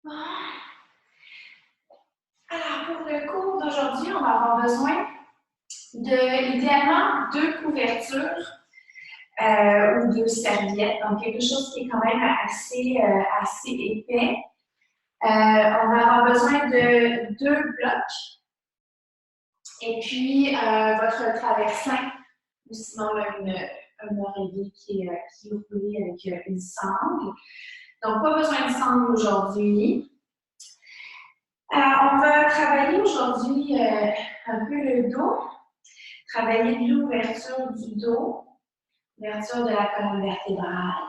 Bon. Alors, pour le cours d'aujourd'hui, on va avoir besoin de, idéalement, 2 couvertures ou 2 serviettes, donc quelque chose qui est quand même assez épais. On va avoir besoin de 2 blocs et puis votre traversin, ou sinon un oreiller qui est roulé avec une sangle. Donc, pas besoin de sangle aujourd'hui. On va travailler aujourd'hui un peu le dos, travailler de l'ouverture du dos, l'ouverture de la colonne vertébrale.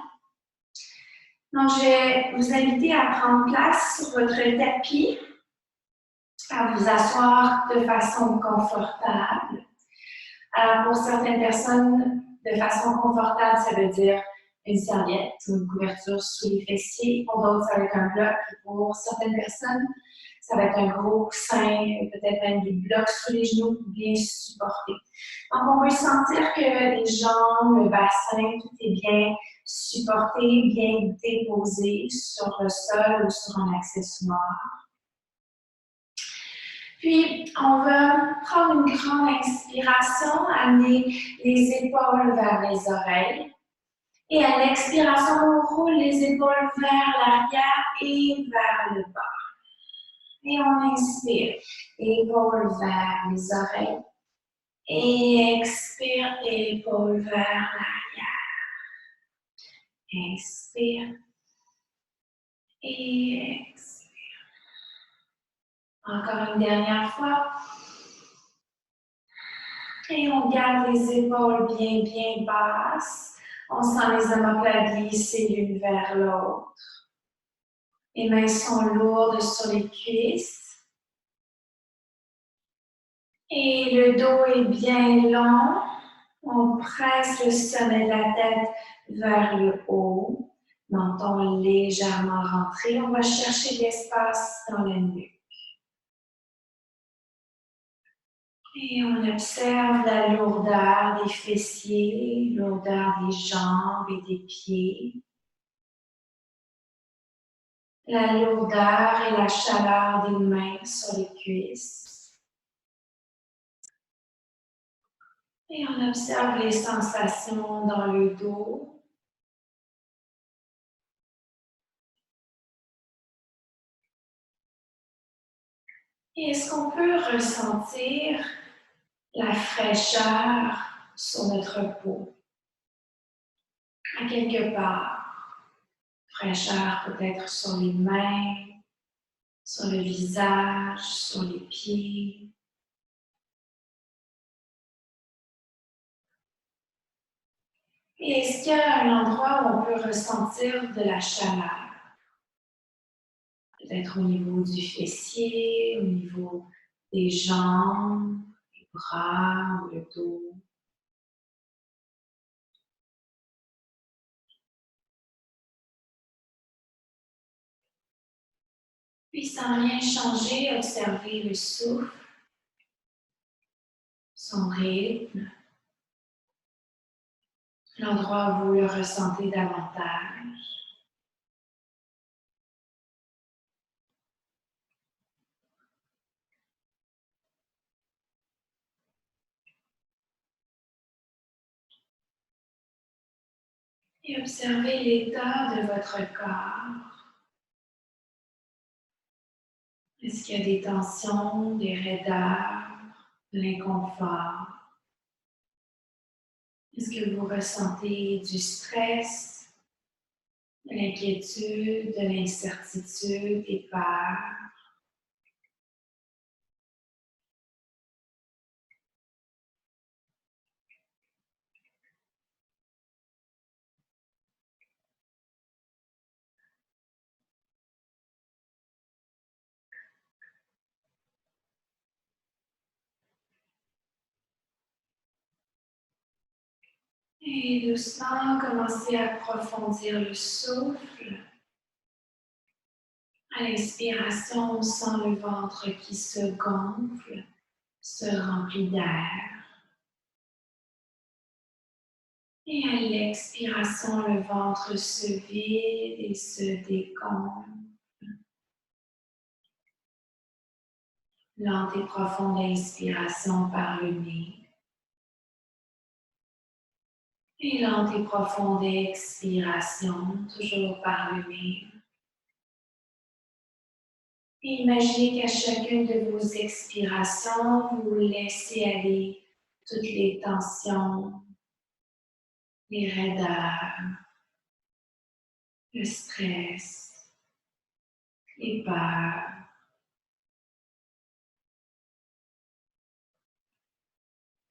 Donc, je vais vous inviter à prendre place sur votre tapis, à vous asseoir de façon confortable. Alors, pour certaines personnes, de façon confortable, ça veut dire une serviette ou une couverture sous les fessiers. Pour d'autres, ça va être un bloc. Pour certaines personnes, ça va être un gros coussin, peut-être même des blocs sous les genoux bien supportés. Donc, on peut sentir que les jambes, le bassin, tout est bien supporté, bien déposé sur le sol ou sur un accessoire. Puis, on va prendre une grande inspiration, amener les épaules vers les oreilles. Et à l'expiration, on roule les épaules vers l'arrière et vers le bas. Et on inspire, épaules vers les oreilles. Et expire, épaules vers l'arrière. Inspire. Et expire. Encore une dernière fois. Et on garde les épaules bien basses. On sent les omoplates glisser l'une vers l'autre. Les mains sont lourdes sur les cuisses. Et le dos est bien long. On presse le sommet de la tête vers le haut. Menton légèrement rentré. On va chercher de l'espace dans la nuque. Et on observe la lourdeur des fessiers, lourdeur des jambes et des pieds. La lourdeur et la chaleur des mains sur les cuisses. Et on observe les sensations dans le dos. Et est-ce qu'on peut ressentir la fraîcheur sur notre peau? À quelque part. Fraîcheur peut-être sur les mains, sur le visage, sur les pieds. Et est-ce qu'il y a un endroit où on peut ressentir de la chaleur? Peut-être au niveau du fessier, au niveau des jambes, les bras ou le dos. Puis sans rien changer, observez le souffle, son rythme, l'endroit où vous le ressentez davantage. Et observez l'état de votre corps. Est-ce qu'il y a des tensions, des raideurs, de l'inconfort? Est-ce que vous ressentez du stress, de l'inquiétude, de l'incertitude, des peurs? Et doucement, commencez à approfondir le souffle. À l'inspiration, on sent le ventre qui se gonfle, se remplit d'air. Et à l'expiration, le ventre se vide et se dégonfle. Lente et profonde inspiration par le nez. Et lente et profonde expiration, toujours par le nez. Et imaginez qu'à chacune de vos expirations, vous laissez aller toutes les tensions, les raideurs, le stress, les peurs.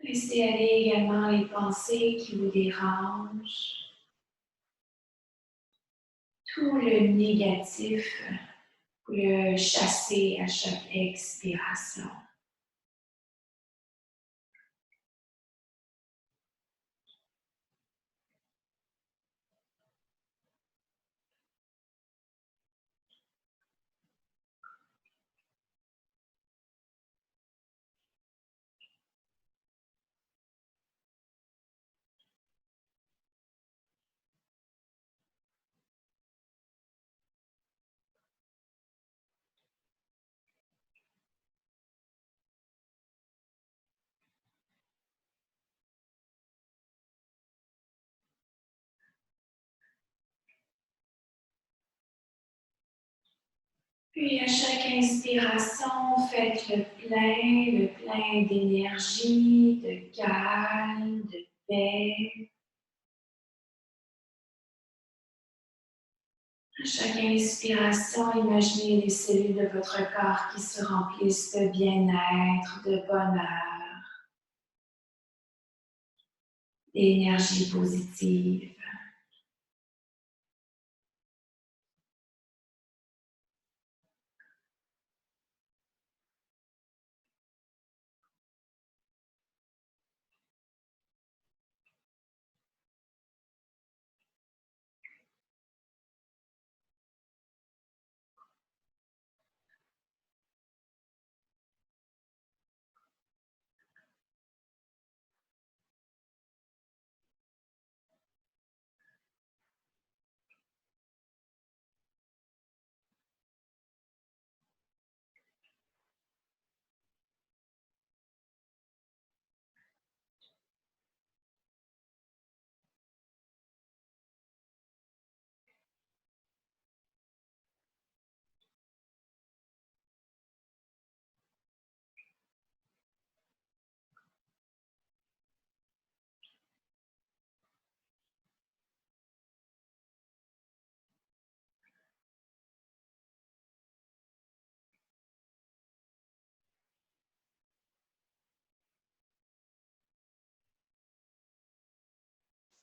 Laissez aller également les pensées qui vous dérangent, tout le négatif, vous le chassez à chaque expiration. Puis à chaque inspiration, faites le plein d'énergie, de calme, de paix. À chaque inspiration, imaginez les cellules de votre corps qui se remplissent de bien-être, de bonheur, d'énergie positive.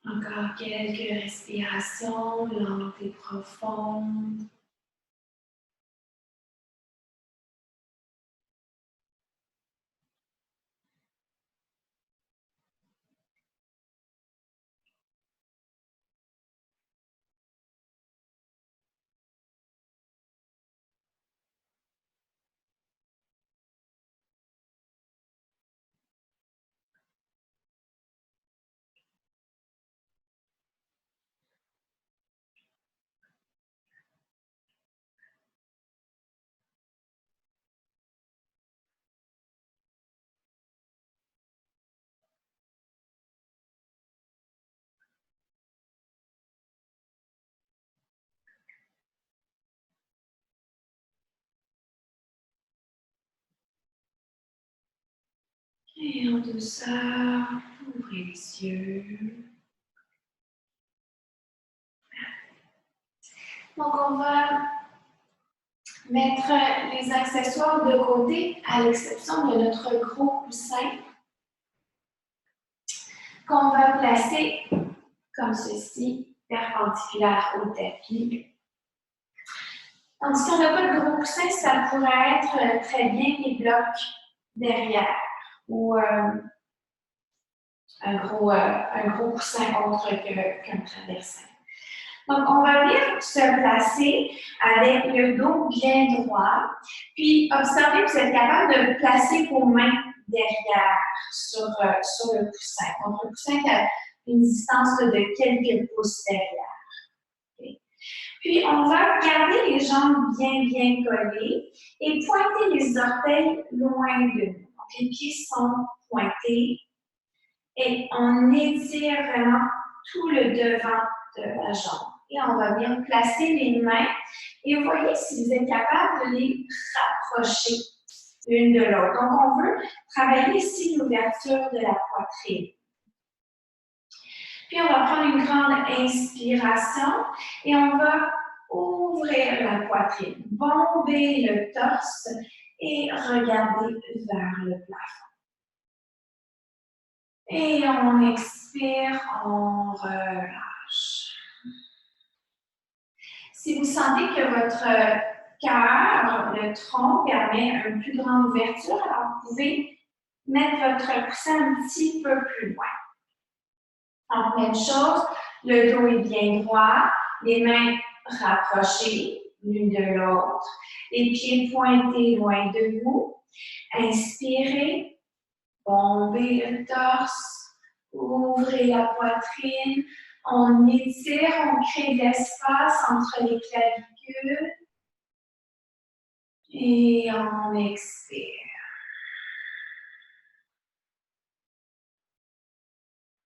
Encore quelques respirations lentes et profondes. Et en douceur, ouvrez les yeux. Donc, on va mettre les accessoires de côté, à l'exception de notre gros coussin, qu'on va placer comme ceci, perpendiculaire au tapis. Donc, si on n'a pas de gros coussin, ça pourrait être très bien les blocs derrière ou un gros coussin autre qu'un traversin. Donc, on va bien se placer avec le dos bien droit. Puis, observez que vous êtes capable de placer vos mains derrière sur le coussin. Donc, le coussin une distance de quelques pouces derrière. Okay. Puis, on va garder les jambes bien collées et pointer les orteils loin de nous. Donc, les pieds sont pointés et on étire vraiment tout le devant de la jambe. Et on va bien placer les mains et vous voyez si vous êtes capable de les rapprocher l'une de l'autre. Donc, on veut travailler ici l'ouverture de la poitrine. Puis, on va prendre une grande inspiration et on va ouvrir la poitrine, bomber le torse et regarder vers le plafond. Et on expire, on relâche. Si vous sentez que votre cœur, le tronc, permet une plus grande ouverture, alors vous pouvez mettre votre coussin un petit peu plus loin. Donc, même chose, le dos est bien droit, les mains rapprochées l'une de l'autre, les pieds pointés loin de vous. Inspirez, bombez le torse, ouvrez la poitrine, on étire, on crée de l'espace entre les clavicules et on expire.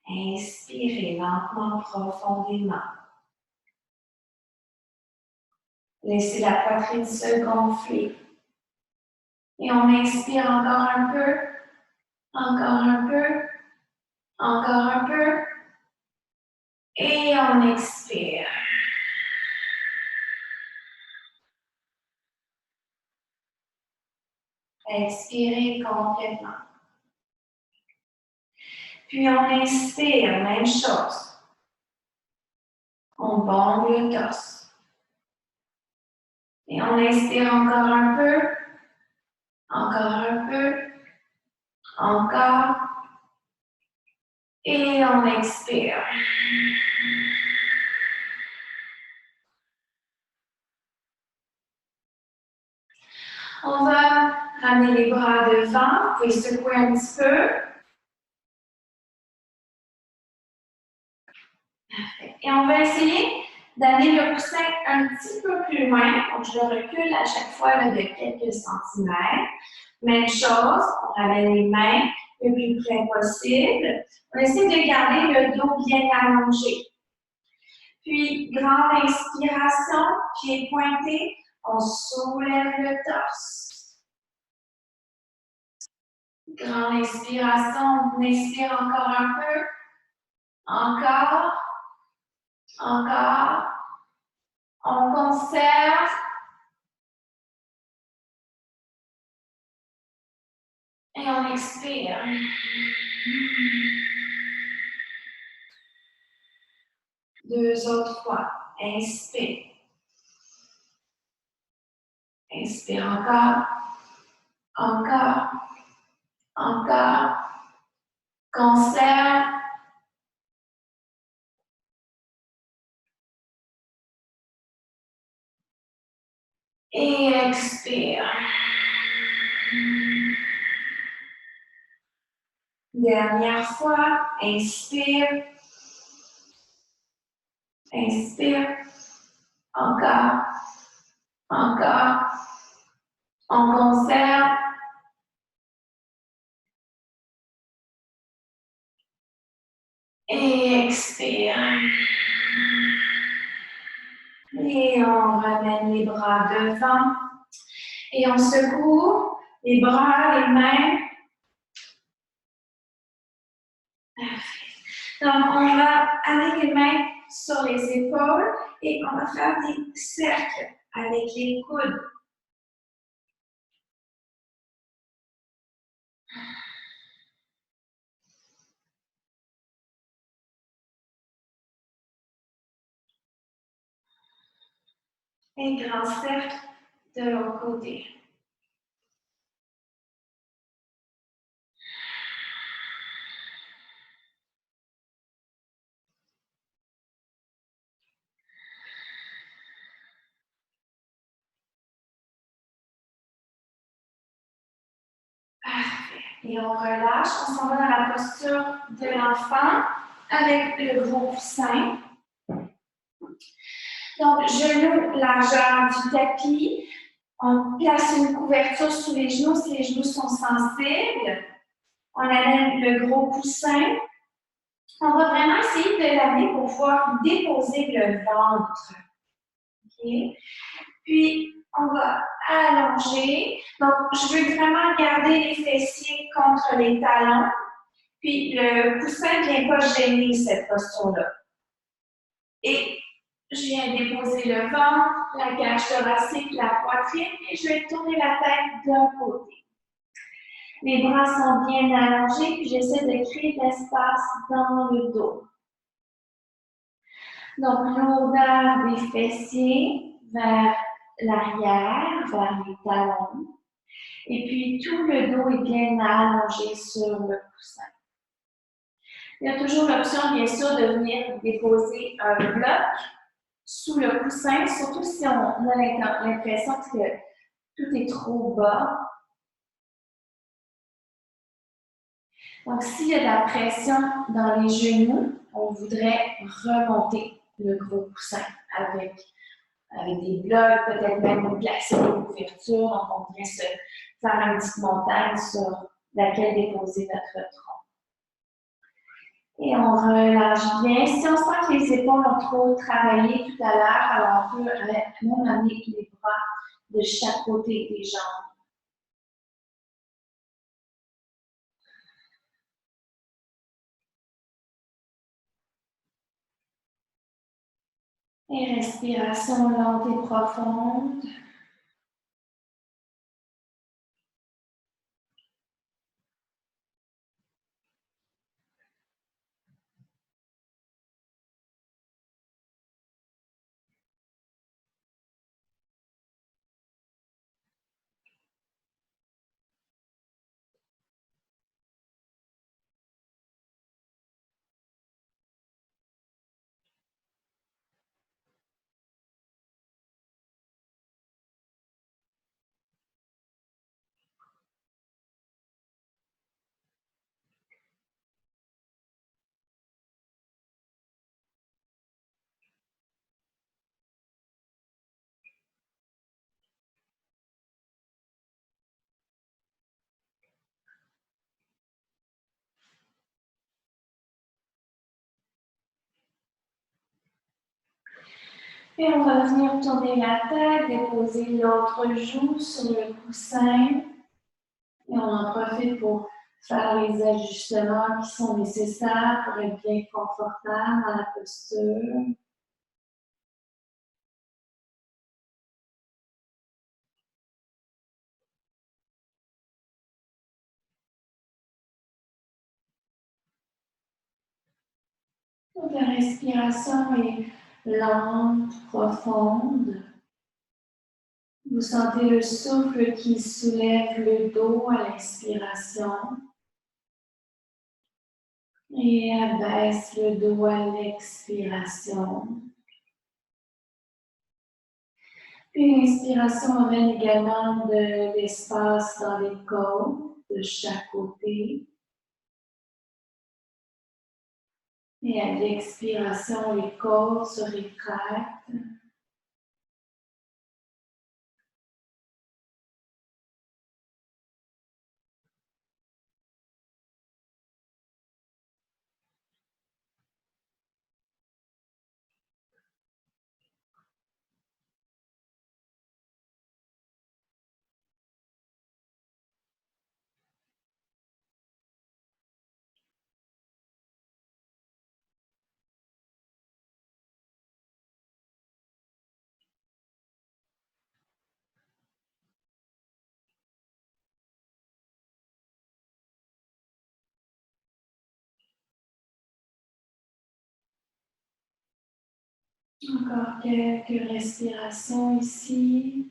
Inspirez lentement, profondément. Laissez la poitrine se gonfler. Et on inspire encore un peu, encore un peu, encore un peu. Et on expire. Expirez complètement. Puis on inspire, même chose. On bombe le torse. Et on inspire encore un peu, encore un peu, encore. Et on expire. On va ramener les bras devant, vous pouvez secouer un petit peu. Parfait. Et on va essayer d'amener le coussin un petit peu plus loin. Donc, je le recule à chaque fois là, de quelques centimètres. Même chose, on ramène les mains le plus près possible. On essaie de garder le dos bien allongé. Puis, grande inspiration, pieds pointés, on soulève le torse. Grande inspiration, on inspire encore un peu. Encore. Encore. On conserve. Et on expire. Deux autres fois. Inspire. Inspire encore. Encore. Encore. Conserve. Et expire. Dernière fois. Inspire. Inspire. Encore. Encore. On conserve. Et expire. Et on ramène les bras devant. Et on secoue les bras, les mains. Donc, on va avec les mains sur les épaules et on va faire des cercles avec les coudes. Et grand cercle de l'autre côté. Parfait. Et on relâche, on s'en va dans la posture de l'enfant. avec le gros coussin. Donc, genoux, largeur du tapis. On place une couverture sous les genoux si les genoux sont sensibles. On amène le gros coussin. On va vraiment essayer de l'amener pour pouvoir déposer le ventre. Okay. Puis, on va allonger. Donc, je veux vraiment garder les fessiers contre les talons. Puis, le coussin ne vient pas gêner cette posture-là. Et je viens déposer le ventre, la cage thoracique, la poitrine, et je vais tourner la tête d'un côté. Les bras sont bien allongés, puis j'essaie de créer de l'espace dans le dos. Donc, lourdeur des fessiers vers l'arrière, vers les talons. Et puis, tout le dos est bien allongé sur le coussin. Il y a toujours l'option, bien sûr, de venir déposer un bloc sous le coussin, surtout si on a l'impression que tout est trop bas. Donc, s'il y a de la pression dans les genoux, on voudrait remonter le gros coussin avec des blocs, peut-être même placer une couverture. Donc, on pourrait se faire une petite montagne sur laquelle déposer notre tronc. Et on relâche bien. Si on sent que les épaules ont trop travaillé tout à l'heure, alors on peut même amener les bras de chaque côté des jambes. Et respiration lente et profonde. Et on va venir tourner la tête, déposer l'autre joue sur le coussin. Et on en profite pour faire les ajustements qui sont nécessaires pour être bien confortable dans la posture. Donc la respiration est lente, profonde. Vous sentez le souffle qui soulève le dos à l'inspiration et abaisse le dos à l'expiration. Puis l'inspiration amène également de l'espace dans les côtes de chaque côté. Et à l'expiration, les côtes se rétractent. Encore quelques respirations ici.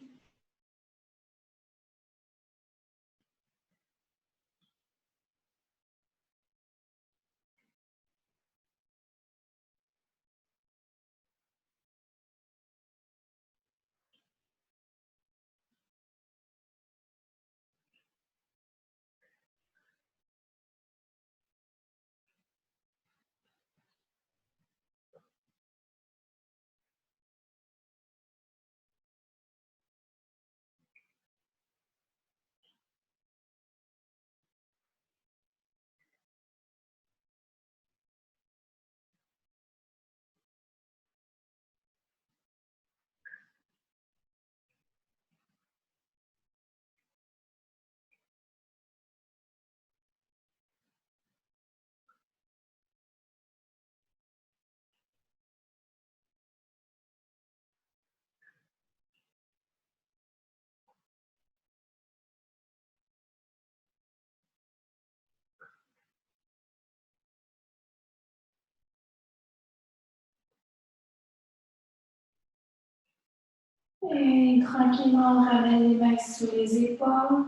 Et tranquillement, on ramène les mains sous les épaules.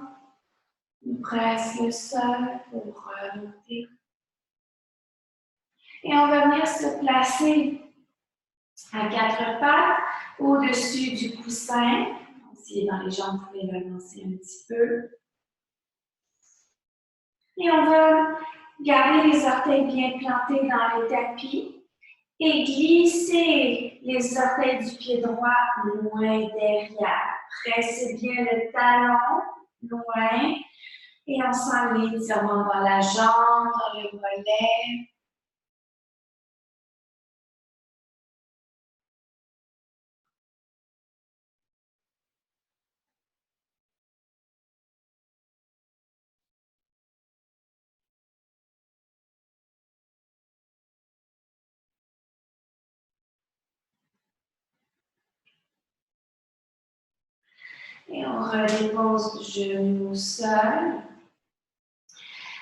On presse le sol pour remonter. Et on va venir se placer à quatre pattes au-dessus du coussin. Si dans les jambes, vous pouvez l'avancer un petit peu. Et on va garder les orteils bien plantés dans le tapis et glisser les orteils du pied droit loin derrière. Pressez bien le talon loin et on sent l'étirement dans la jambe, dans le mollet. Et on redépose genou au sol.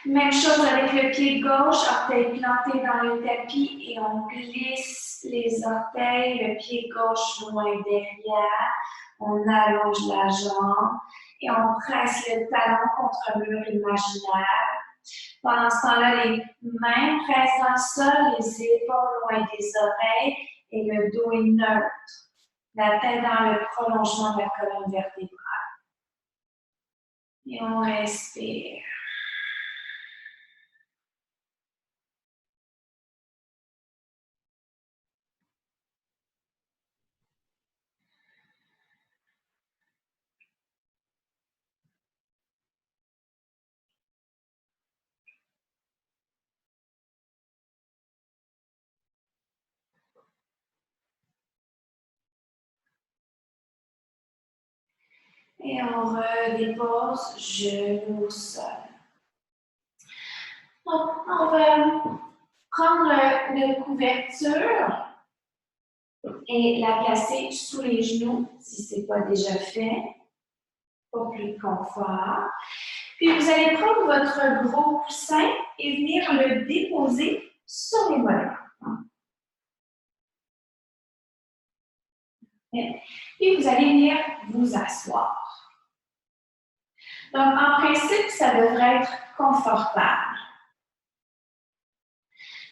Même chose avec le pied gauche, orteil planté dans le tapis et on glisse les orteils, le pied gauche loin derrière. On allonge la jambe et on presse le talon contre un mur imaginaire. Pendant ce temps-là, les mains pressent dans le sol, les épaules loin des oreilles et le dos est neutre. La tête dans le prolongement de la colonne vertébrale. Et on respire. Et on redépose genou au sol. Donc, on va prendre une couverture et la placer sous les genoux, si ce n'est pas déjà fait, pour plus de confort. Puis, vous allez prendre votre gros coussin et venir le déposer sur les mollets. Et vous allez venir vous asseoir. Donc, en principe, ça devrait être confortable.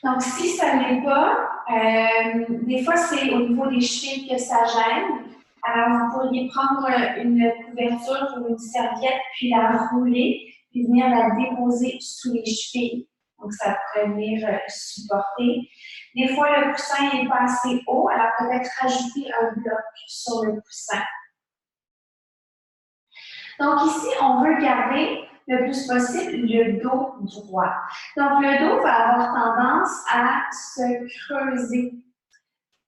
Donc, si ça ne l'est pas, des fois, c'est au niveau des chevilles que ça gêne. Alors, vous pourriez prendre une couverture ou une serviette, puis la rouler, puis venir la déposer sous les chevilles. Donc, ça pourrait venir supporter. Des fois, le coussin n'est pas assez haut, alors peut-être rajouter un bloc sur le coussin. Donc, ici, on veut garder le plus possible le dos droit. Donc, le dos va avoir tendance à se creuser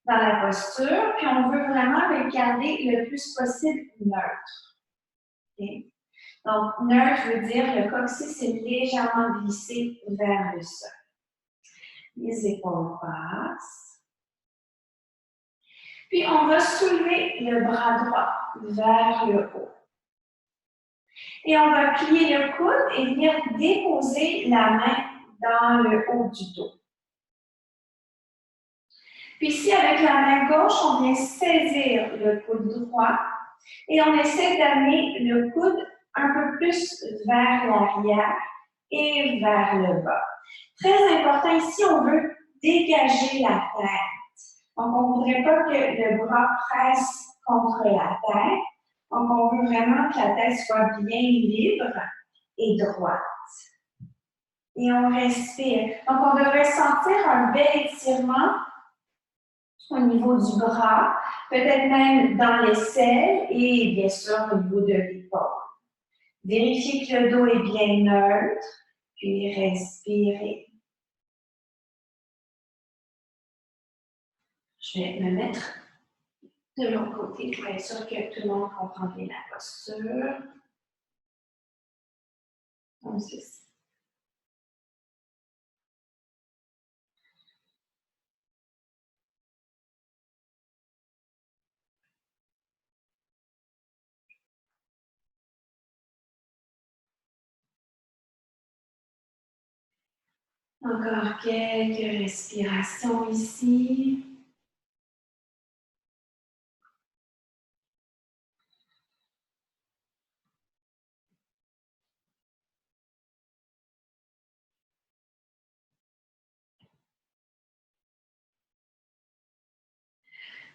dans la posture, puis on veut vraiment le garder le plus possible neutre. Okay? Donc, neutre veut dire le coccyx est légèrement glissé vers le sol. Les épaules passent. Puis, on va soulever le bras droit vers le haut. Et on va plier le coude et venir déposer la main dans le haut du dos. Puis ici, avec la main gauche, on vient saisir le coude droit et on essaie d'amener le coude un peu plus vers l'arrière et vers le bas. Très important ici, on veut dégager la tête. Donc, on ne voudrait pas que le bras presse contre la tête. Donc, on veut vraiment que la tête soit bien libre et droite. Et on respire. Donc, on devrait sentir un bel étirement au niveau du bras, peut-être même dans l'aisselle et bien sûr au niveau de l'épaule. Vérifiez que le dos est bien neutre, puis respirez. Je vais me mettre de l'autre côté pour être sûr que tout le monde comprend bien la posture. Comme ceci. Encore quelques respirations ici.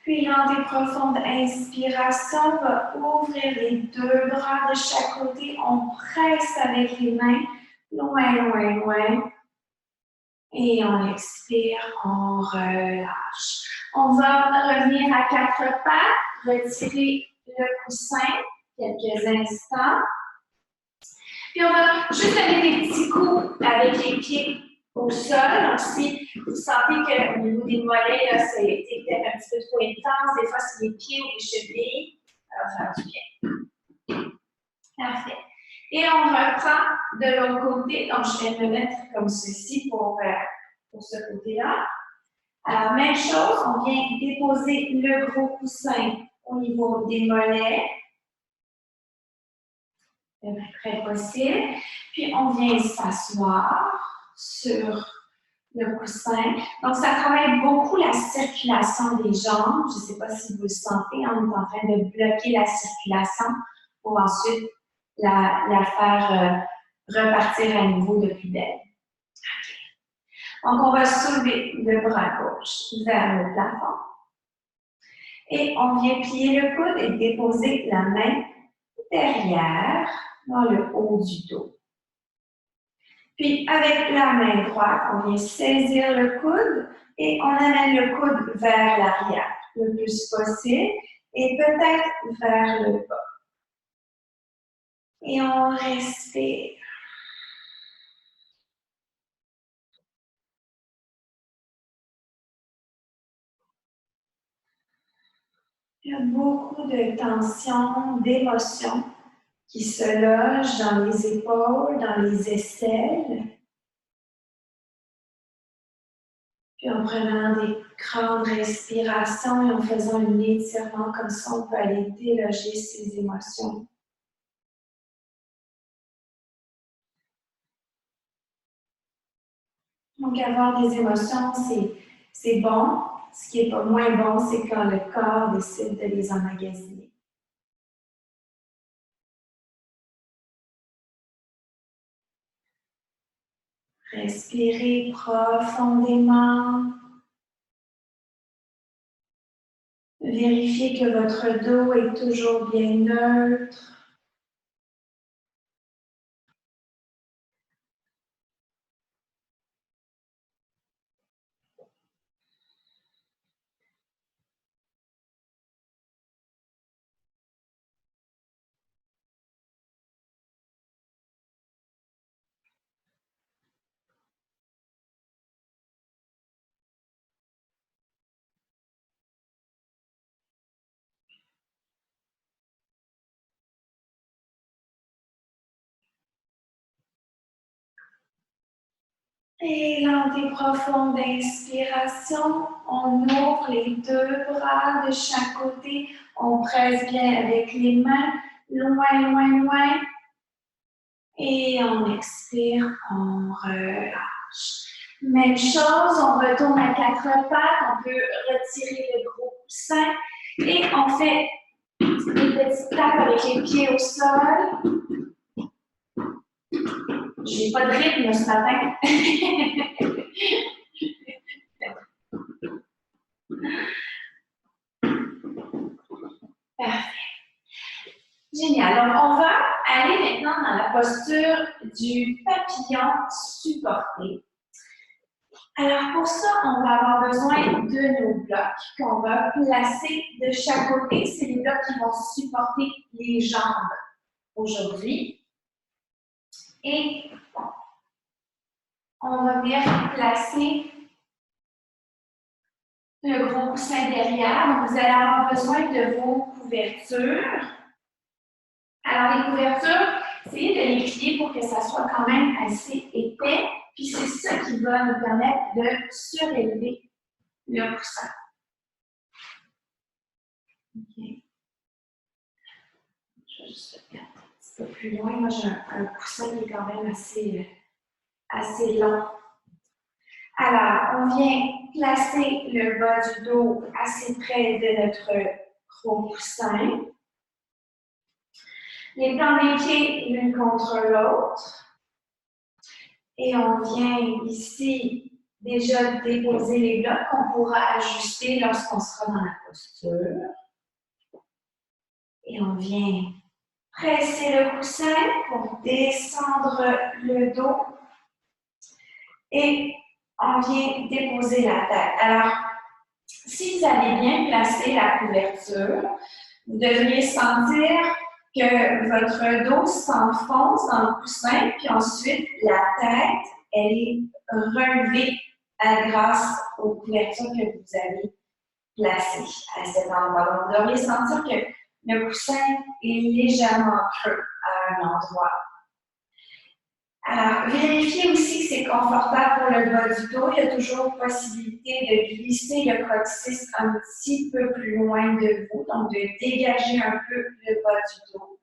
Puis, lente profonde inspiration, on va ouvrir les deux bras de chaque côté. On presse avec les mains, loin, loin, loin. Et on expire, on relâche. On va revenir à quatre pattes, retirer le coussin quelques instants. Puis on va juste donner des petits coups avec les pieds au sol. Donc, si vous sentez qu'au niveau des mollets, ça a été peut-être un petit peu trop intense, des fois c'est les pieds ou les chevilles, ça va faire du bien. Parfait. Et on reprend de l'autre côté. Donc, je vais me mettre comme ceci pour ce côté-là. Alors, même chose, on vient déposer le gros coussin au niveau des mollets, le plus près possible. Puis, on vient s'asseoir sur le coussin. Donc, ça travaille beaucoup la circulation des jambes. Je ne sais pas si vous le sentez, on est en train de bloquer la circulation pour ensuite la faire repartir à nouveau de plus belle. Donc, on va soulever le bras gauche vers le plafond. Et on vient plier le coude et déposer la main derrière, dans le haut du dos. Puis, avec la main droite, on vient saisir le coude et on amène le coude vers l'arrière le plus possible et peut-être vers le bas. Et on respire. Il y a beaucoup de tension, d'émotions qui se logent dans les épaules, dans les aisselles. Puis en prenant des grandes respirations et en faisant un étirement comme ça, on peut aller déloger ces émotions. Donc avoir des émotions, c'est bon. Ce qui n'est pas moins bon, c'est quand le corps décide de les emmagasiner. Respirez profondément. Vérifiez que votre dos est toujours bien neutre. Et lente et profonde inspiration, on ouvre les deux bras de chaque côté, on presse bien avec les mains, loin, loin, loin. Et on expire, on relâche. Même chose, on retourne à quatre pattes, on peut retirer le gros coussin et on fait des petites tapes avec les pieds au sol. J'ai pas de rythme ce matin. Parfait. Génial. Donc, on va aller maintenant dans la posture du papillon supporté. Alors, pour ça, on va avoir besoin de nos blocs qu'on va placer de chaque côté. C'est les blocs qui vont supporter les jambes aujourd'hui. Et on va bien placer le gros coussin derrière. Donc, vous allez avoir besoin de vos couvertures. Alors, les couvertures, essayez de les plier pour que ça soit quand même assez épais. Puis, c'est ça qui va nous permettre de surélever le coussin. OK. Je vais juste regarder un petit peu plus loin. Moi, j'ai un coussin qui est quand même assez long. Alors, on vient placer le bas du dos assez près de notre gros coussin. Les plans des pieds l'une contre l'autre. Et on vient ici déjà déposer les blocs qu'on pourra ajuster lorsqu'on sera dans la posture. posture. Et on vient presser le coussin pour descendre le dos. Et on vient déposer la tête. Alors, si vous avez bien placé la couverture, vous devriez sentir que votre dos s'enfonce dans le coussin, puis ensuite la tête, elle est relevée grâce aux couvertures que vous avez placées à cet endroit. Donc, vous devriez sentir que le coussin est légèrement creux à un endroit. Alors, vérifiez aussi que c'est confortable pour le bas du dos. Il y a toujours possibilité de glisser le coccyx un petit peu plus loin de vous, donc de dégager un peu le bas du dos.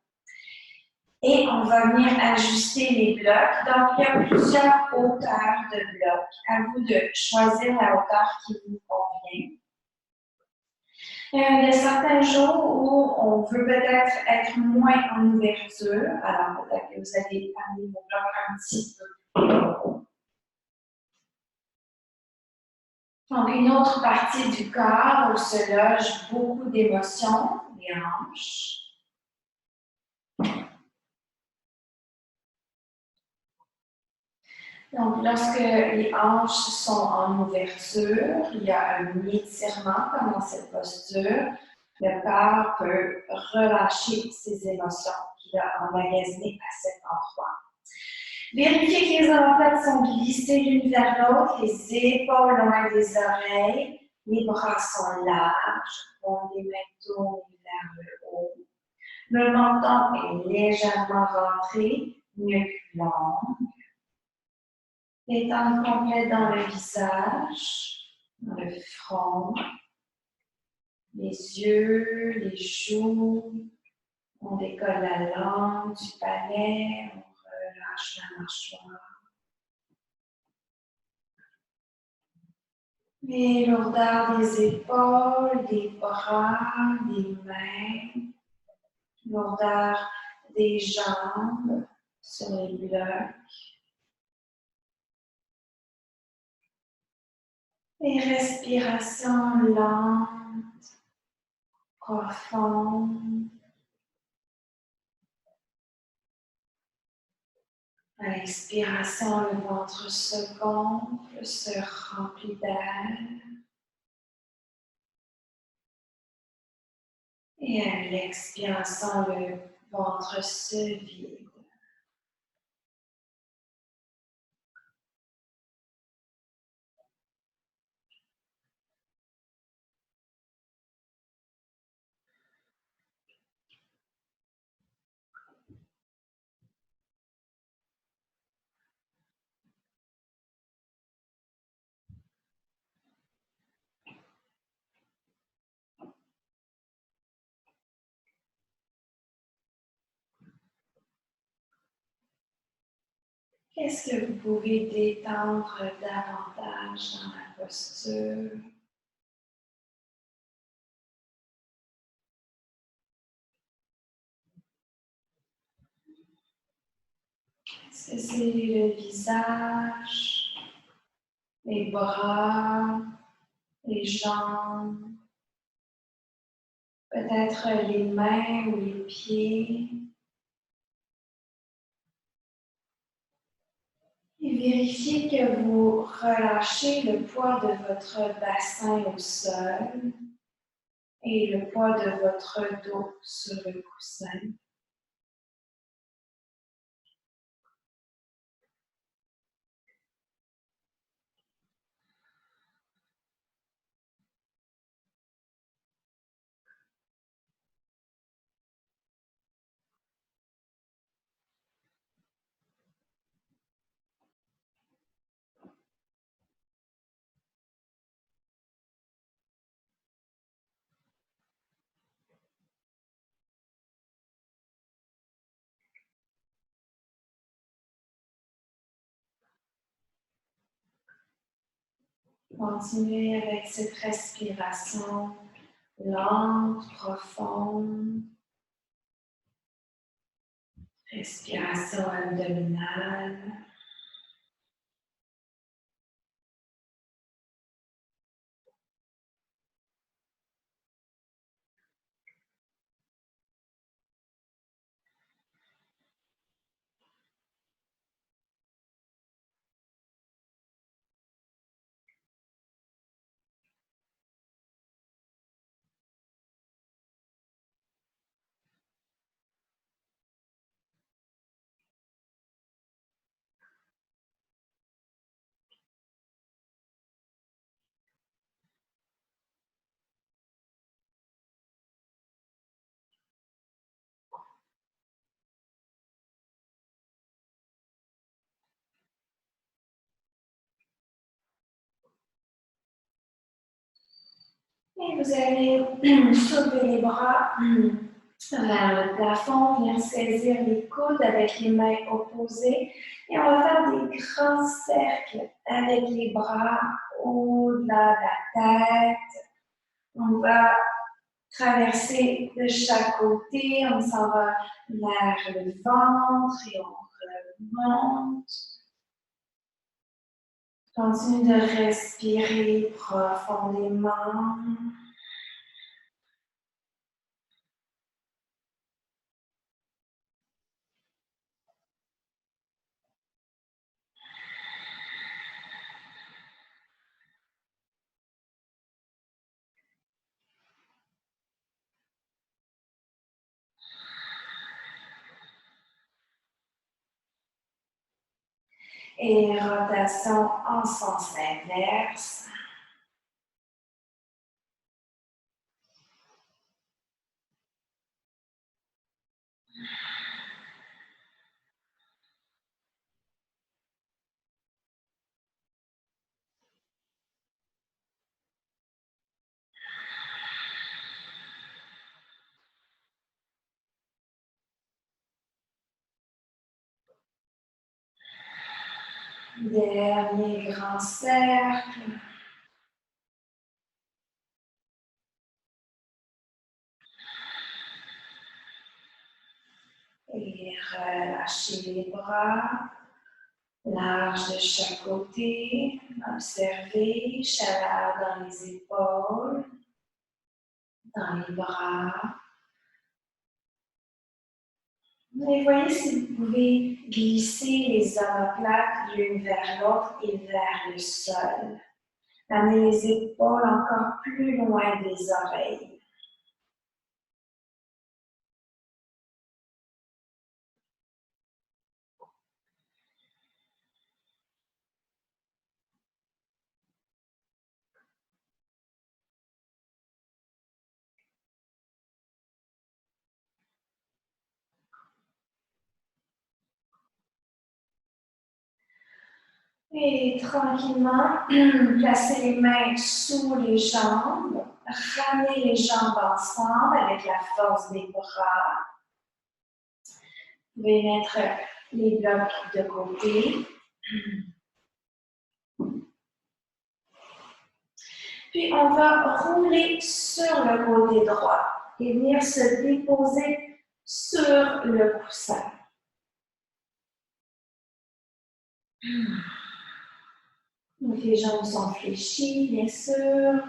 Et on va venir ajuster les blocs. Donc, il y a plusieurs hauteurs de blocs. À vous de choisir la hauteur qui vous convient. Il y a certains jours où on veut peut-être être moins en ouverture. Alors, peut-être que vous allez amener vos blocs un petit peu. Donc, une autre partie du corps où se loge beaucoup d'émotions, les hanches. Donc, lorsque les hanches sont en ouverture, il y a un étirement comme dans cette posture. Le corps peut relâcher ses émotions qu'il a emmagasinées à cet endroit. Vérifiez que les omoplates sont glissées l'une vers l'autre, les épaules loin des oreilles, les bras sont larges, vont des mains tournées vers le haut. Le menton est légèrement rentré, nuque longue. Détente complète dans le visage, dans le front, les yeux, les joues. On décolle la langue du palais, on relâche la mâchoire. Les lourdeurs des épaules, des bras, des mains, lourdeur des jambes sur les blocs. Et respiration lente, profonde. À l'expiration, le ventre se gonfle, se remplit d'air. Et à l'expiration, le ventre se vide. Qu'est-ce que vous pouvez détendre davantage dans la posture? Est-ce que c'est le visage, les bras, les jambes, peut-être les mains ou les pieds? Et vérifiez que vous relâchez le poids de votre bassin au sol et le poids de votre dos sur le coussin. Continuez avec cette respiration lente, profonde. Respiration abdominale. Et vous allez soulever les bras vers le plafond, venir saisir les coudes avec les mains opposées. Et on va faire des grands cercles avec les bras au-delà de la tête. On va traverser de chaque côté, on s'en va vers le ventre et on remonte. Continue de respirer profondément. Et rotation en sens inverse. Dernier grand cercle. Et relâchez les bras, large de chaque côté. Observez chaleur dans les épaules, dans les bras. Et voyez si vous pouvez glisser les omoplates l'une vers l'autre et vers le sol. Amenez les épaules encore plus loin des oreilles. Et tranquillement, placez les mains sous les jambes. Ramenez les jambes ensemble avec la force des bras. Vous pouvez mettre les blocs de côté. Puis on va rouler sur le côté droit et venir se déposer sur le coussin. Donc les jambes sont fléchies, bien sûr.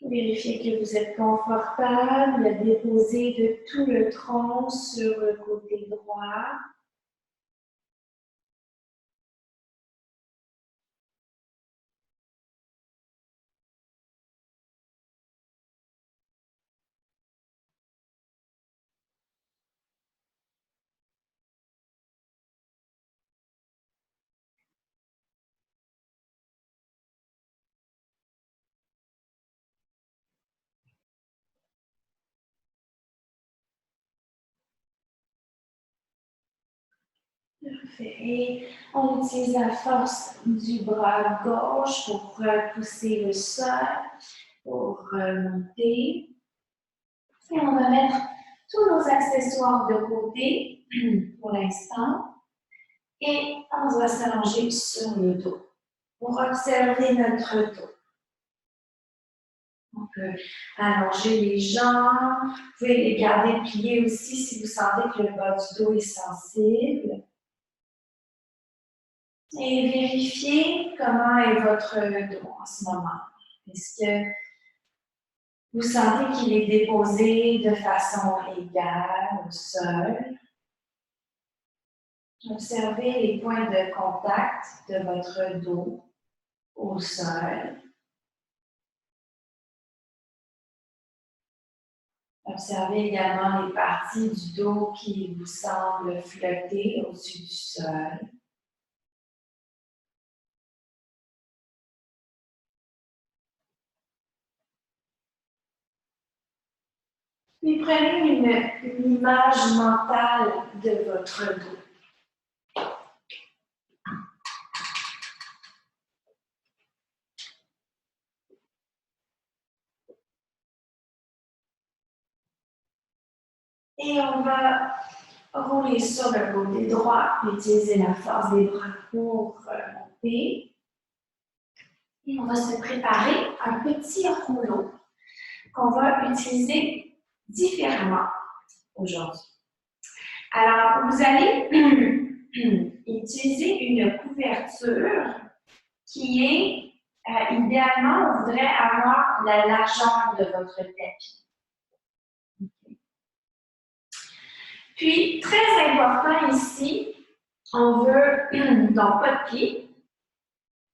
Vérifiez que vous êtes confortable. Déposez de tout le tronc sur le côté droit. Parfait. Et on utilise la force du bras gauche pour repousser le sol, pour remonter. Et on va mettre tous nos accessoires de côté pour l'instant. Et on va s'allonger sur le dos pour observer notre dos. On peut allonger les jambes. Vous pouvez les garder pliées aussi si vous sentez que le bas du dos est sensible. Et vérifiez comment est votre dos en ce moment. Est-ce que vous sentez qu'il est déposé de façon égale au sol? Observez les points de contact de votre dos au sol. Observez également les parties du dos qui vous semblent flotter au-dessus du sol. Puis prenez une image mentale de votre dos. Et on va rouler sur le côté droit, utiliser la force des bras pour monter. Et on va se préparer un petit rouleau qu'on va utiliser différemment aujourd'hui. Alors, vous allez utiliser une couverture qui est, idéalement, on voudrait avoir la largeur de votre tapis. Okay. Puis, très important ici, on veut, donc pas de pied,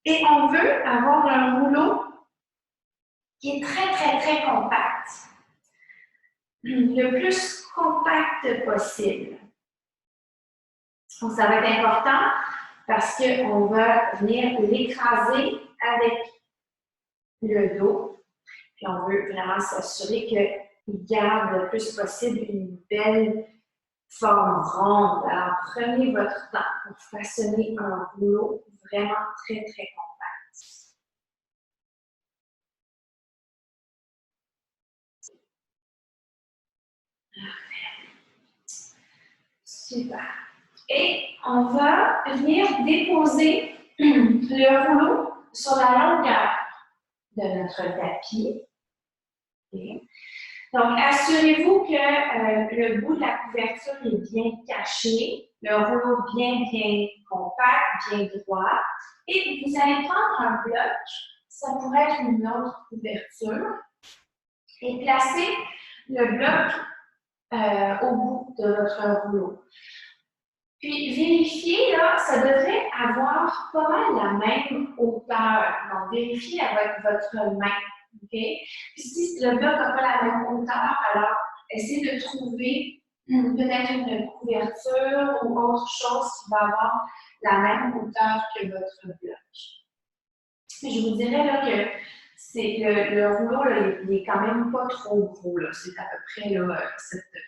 et on veut avoir un rouleau qui est très, très, très compact. Le plus compact possible. Donc, ça va être important parce qu'on va venir l'écraser avec le dos. Puis, on veut vraiment s'assurer qu'il garde le plus possible une belle forme ronde. Alors, prenez votre temps pour façonner un rouleau vraiment très, très compact. Super. Et on va venir déposer le rouleau sur la longueur de notre tapis. Okay. Donc, assurez-vous que le bout de la couverture est bien caché, le rouleau bien compact, bien droit. Et vous allez prendre un bloc, ça pourrait être une autre couverture, et placer le bloc au bout de votre rouleau. Puis, vérifiez, là, ça devrait avoir pas mal la même hauteur. Donc, vérifiez avec votre main. Okay? Puis, si le bloc n'a pas la même hauteur, alors essayez de trouver peut-être une couverture ou autre chose qui va avoir la même hauteur que votre bloc. Je vous dirais là, que le rouleau, là, il n'est quand même pas trop gros. C'est à peu près là,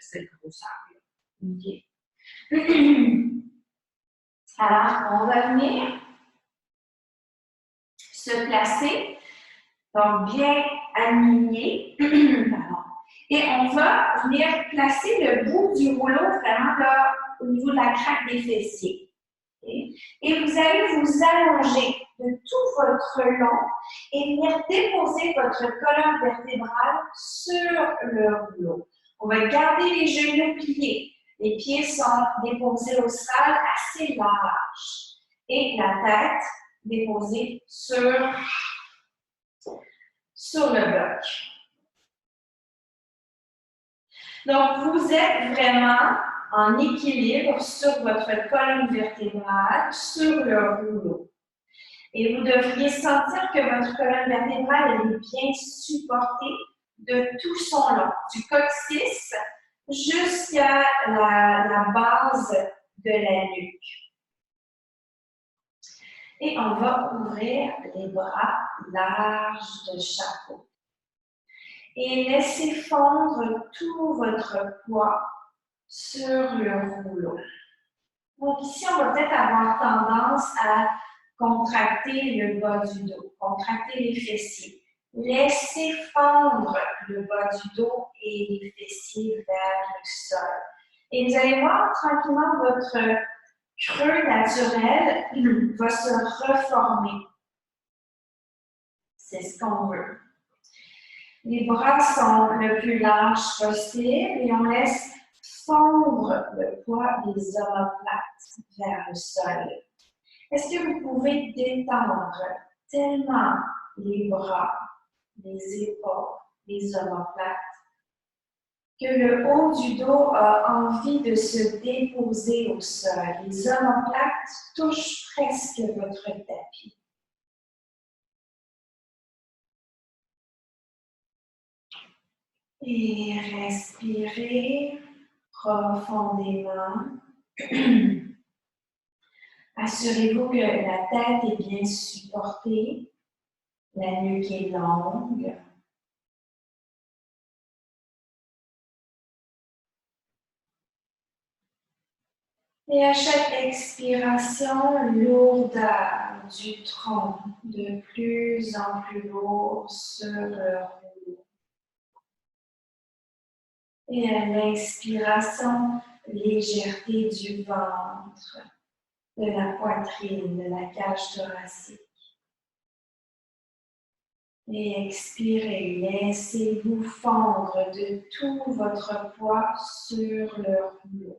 cette grosseur-là. Okay. Alors, on va venir se placer, donc bien aligné, et on va venir placer le bout du rouleau vraiment là, au niveau de la craque des fessiers. Okay? Et vous allez vous allonger de tout votre long et venir déposer votre colonne vertébrale sur le rouleau. On va garder les genoux pliés. Les pieds sont déposés au sol assez large. Et la tête déposée sur le bloc. Donc, vous êtes vraiment en équilibre sur votre colonne vertébrale, sur le rouleau. Et vous devriez sentir que votre colonne vertébrale est bien supportée de tout son long, du coccyx jusqu'à la base de la nuque. Et on va ouvrir les bras larges de chapeau. Et laissez fondre tout votre poids sur le rouleau. Donc ici, on va peut-être avoir tendance à contracter le bas du dos, contracter les fessiers. Laissez fondre le bas du dos et les fessiers vers le sol. Et vous allez voir tranquillement votre creux naturel va se reformer. C'est ce qu'on veut. Les bras sont le plus larges possible et on laisse fondre le poids des omoplates vers le sol. Est-ce que vous pouvez détendre tellement les bras, les épaules, les omoplates, que le haut du dos a envie de se déposer au sol. Les omoplates touchent presque votre tapis. Et respirez profondément. Assurez-vous que la tête est bien supportée, la nuque est longue. Et à chaque expiration, lourdeur du tronc, de plus en plus lourd sur le rouleau. Et à l'inspiration, légèreté du ventre, de la poitrine, de la cage thoracique. Et expirez, laissez-vous fondre de tout votre poids sur le rouleau.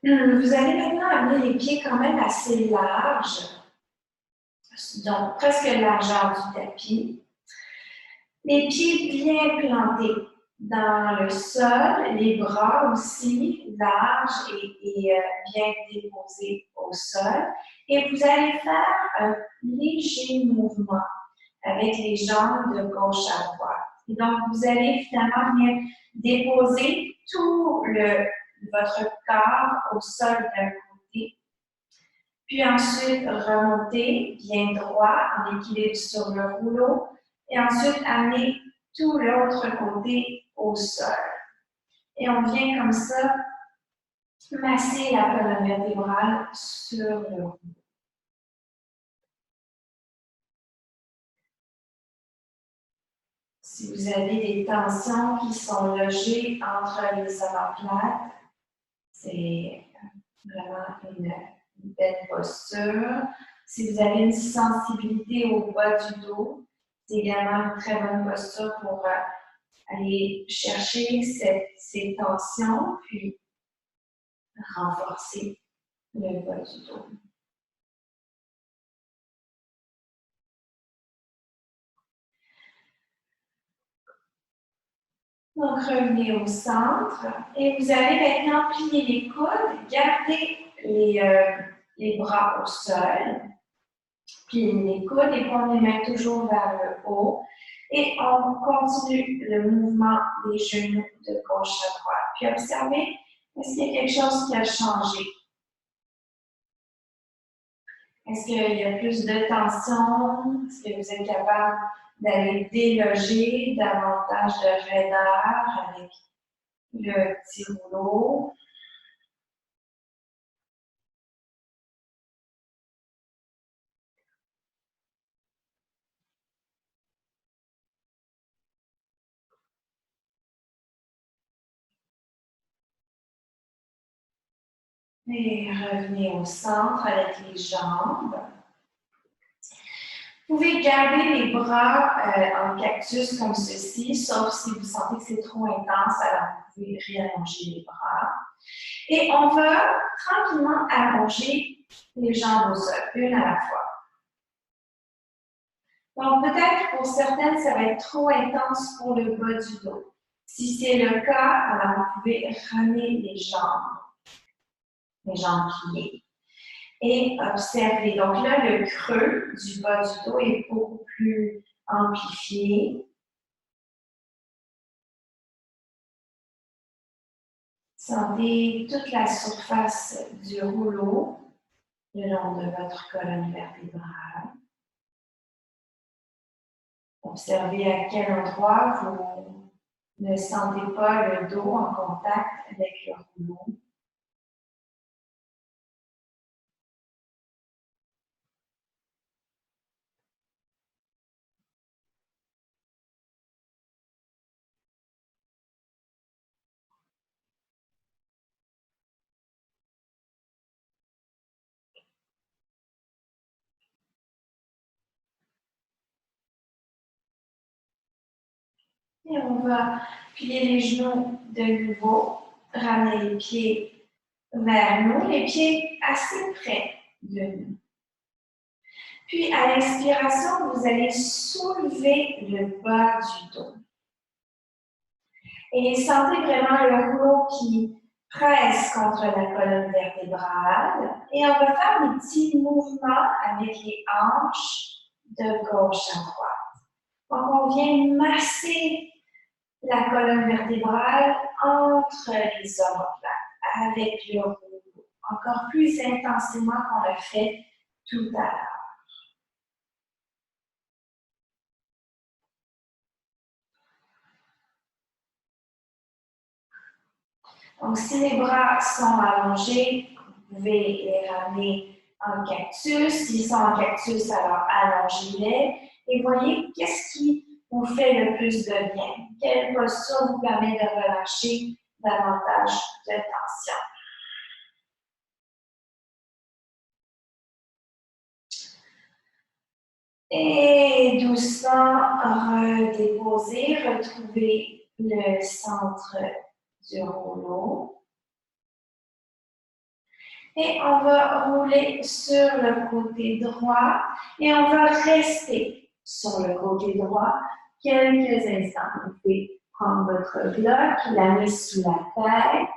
Vous allez maintenant amener les pieds quand même assez larges, donc presque la largeur du tapis. Les pieds bien plantés dans le sol, les bras aussi larges et bien déposés au sol. Et vous allez faire un léger mouvement avec les jambes de gauche à droite. Et donc, vous allez finalement venir déposer tout votre corps au sol d'un côté. Puis ensuite, remonter bien droit en équilibre sur le rouleau. Et ensuite, amener tout l'autre côté au sol. Et on vient comme ça masser la colonne vertébrale sur le rouleau. Si vous avez des tensions qui sont logées entre les omoplates, c'est vraiment une belle posture. Si vous avez une sensibilité au bas du dos, c'est également une très bonne posture pour aller chercher ces tensions, puis renforcer le bas du dos. Donc, revenez au centre et vous allez maintenant plier les coudes, garder les bras au sol, plier les coudes et on les met toujours vers le haut. Et on continue le mouvement des genoux de gauche à droite. Puis observez, est-ce qu'il y a quelque chose qui a changé? Est-ce qu'il y a plus de tension? Est-ce que vous êtes capable d'aller déloger davantage de raideur avec le petit rouleau? Et revenez au centre avec les jambes. Vous pouvez garder les bras en cactus comme ceci, sauf si vous sentez que c'est trop intense, alors vous pouvez réallonger les bras. Et on va tranquillement allonger les jambes au sol, une à la fois. Donc peut-être pour certaines, ça va être trop intense pour le bas du dos. Si c'est le cas, alors vous pouvez ramener les jambes pliées. Et observez. Donc là, le creux du bas du dos est beaucoup plus amplifié. Sentez toute la surface du rouleau le long de votre colonne vertébrale. Observez à quel endroit vous ne sentez pas le dos en contact avec le rouleau. Et on va plier les genoux de nouveau, ramener les pieds vers nous, les pieds assez près de nous. Puis à l'expiration, vous allez soulever le bas du dos. Et sentez vraiment le rouleau qui presse contre la colonne vertébrale. Et on va faire des petits mouvements avec les hanches de gauche à droite. Donc, on vient masser la colonne vertébrale entre les omoplates avec le rouleau, encore plus intensément qu'on l'a fait tout à l'heure. Donc, si les bras sont allongés, vous pouvez les ramener en cactus. S'ils sont en cactus, alors allongez-les. Et voyez qu'est-ce qui vous fait le plus de bien. Quelle posture vous permet de relâcher davantage de tension. Et doucement redéposer, retrouver le centre du rouleau. Et on va rouler sur le côté droit et on va rester sur le côté droit quelques instants. Vous pouvez prendre votre bloc, la mise sous la tête.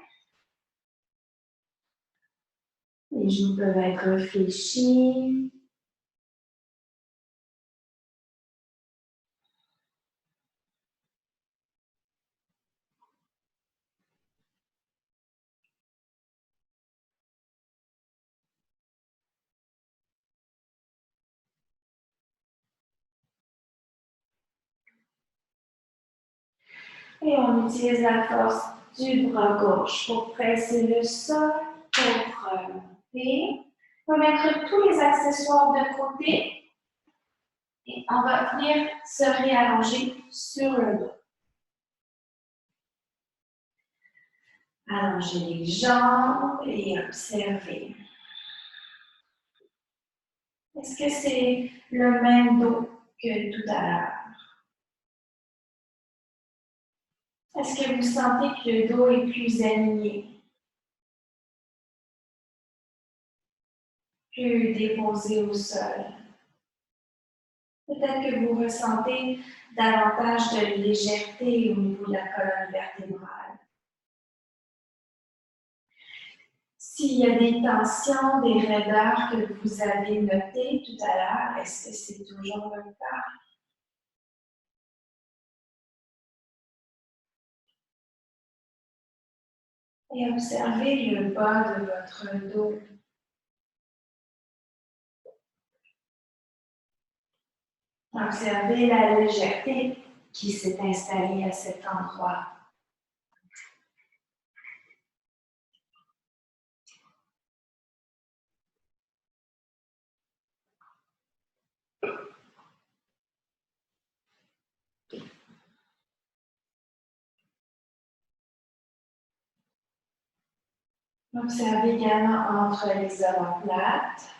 Les genoux peuvent être fléchis. Et on utilise la force du bras gauche pour presser le sol, pour remonter. On va mettre tous les accessoires de côté et on va venir se réallonger sur le dos. Allongez les jambes et observez. Est-ce que c'est le même dos que tout à l'heure? Est-ce que vous sentez que le dos est plus aligné? Plus déposé au sol? Peut-être que vous ressentez davantage de légèreté au niveau de la colonne vertébrale. S'il y a des tensions, des raideurs que vous avez notées tout à l'heure, est-ce que c'est toujours le cas? Et observez le bas de votre dos. Observez la légèreté qui s'est installée à cet endroit. Observez également entre les omoplates.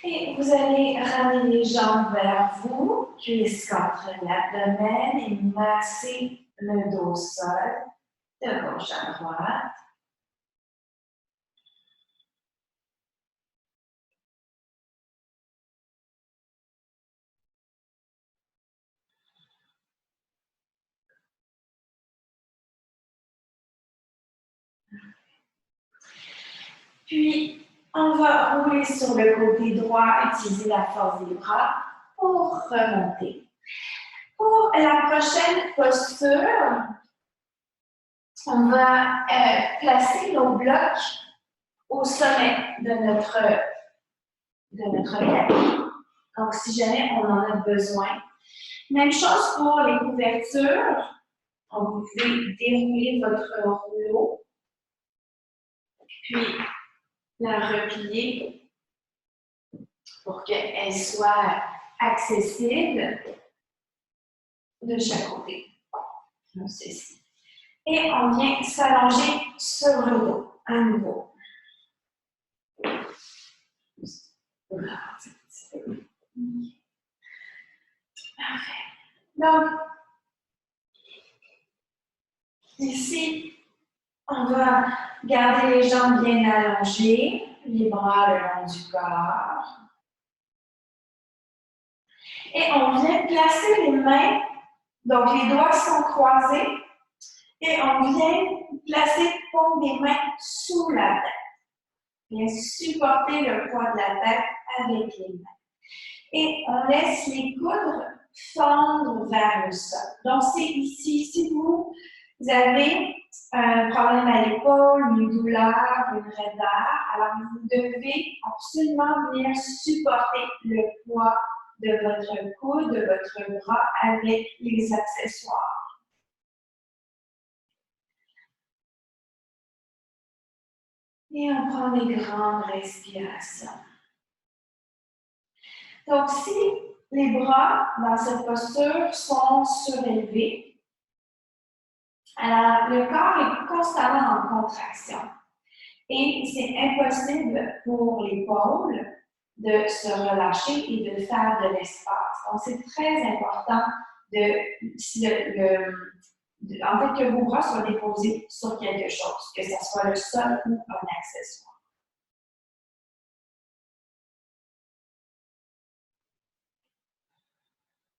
Et vous allez ramener les jambes vers vous, cuisses contre l'abdomen et masser le dos au sol, de gauche à droite. Puis, on va rouler sur le côté droit, utiliser la force des bras pour remonter. Pour la prochaine posture, on va placer nos blocs au sommet de notre tapis. Donc, si jamais on en a besoin. Même chose pour les couvertures. Donc, vous pouvez dérouler votre rouleau, puis la replier pour qu'elle soit accessible de chaque côté. Comme ceci. Et on vient s'allonger sur le dos à nouveau. Parfait. Donc, ici, on va garder les jambes bien allongées, les bras le long du corps. Et on vient placer les mains Donc, les doigts sont croisés et on vient placer paume des mains sous la tête. Bien supporter le poids de la tête avec les mains. Et on laisse les coudes fendre vers le sol. Donc, c'est ici. Si vous avez un problème à l'épaule, une douleur, une raideur, alors vous devez absolument venir supporter le poids de votre coude, de votre bras avec les accessoires. Et on prend des grandes respirations. Donc, si les bras dans cette posture sont surélevés, alors le corps est constamment en contraction. Et c'est impossible pour l'épaule de se relâcher et de faire de l'espace. Donc, c'est très important en fait, que vos bras soient déposés sur quelque chose, que ce soit le sol ou un accessoire.